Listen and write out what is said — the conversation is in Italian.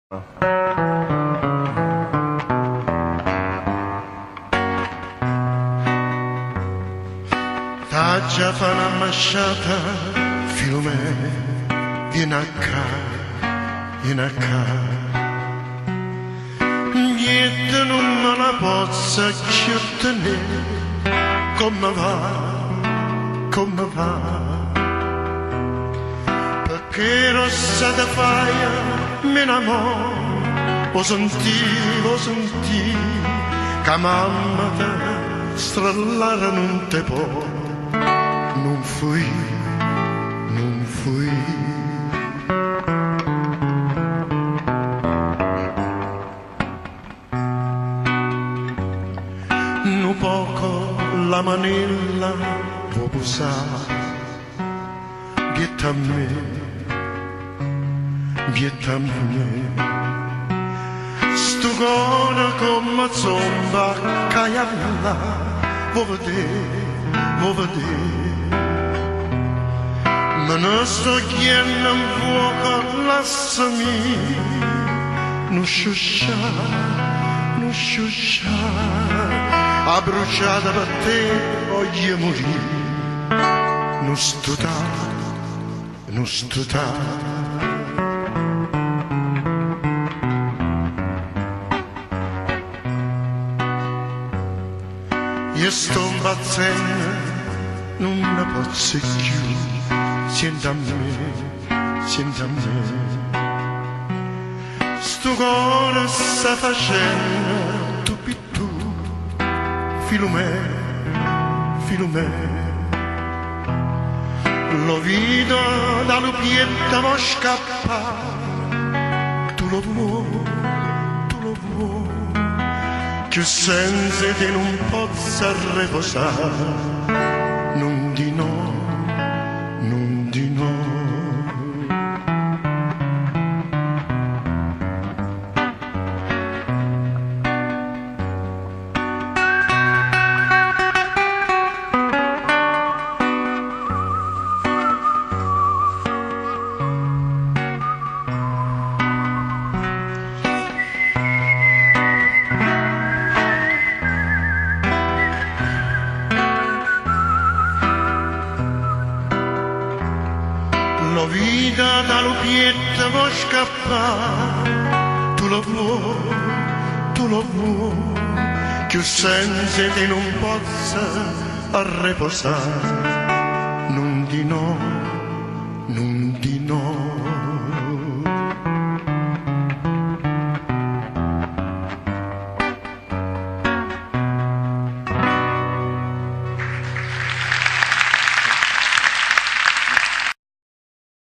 Taggia fa una masciata, fiume, vieni a ca. Niente non me la possa più tenere, come va. Perché rossa da faia, me n'amore, ho sentito, che mamma te strallare non te può, non fui. Un poco la manella può usare, vieta a me, sto cuore come zomba caialla, vuoi vedere, ma non sto chiedendo un fuoco, lasciami, non sciusciare, a bruciata per te voglio morire, non studare. Io sto impazzendo, non ne posso più, senti a me, sto cuore sta facendo tu, filo me, lo vedo dalla pietta ma scappa, tu lo vuoi, che senza te non possa riposare, non di no. La vita dalla pietta può scappare, tu lo vuoi, che senza te non possa riposare, non di no.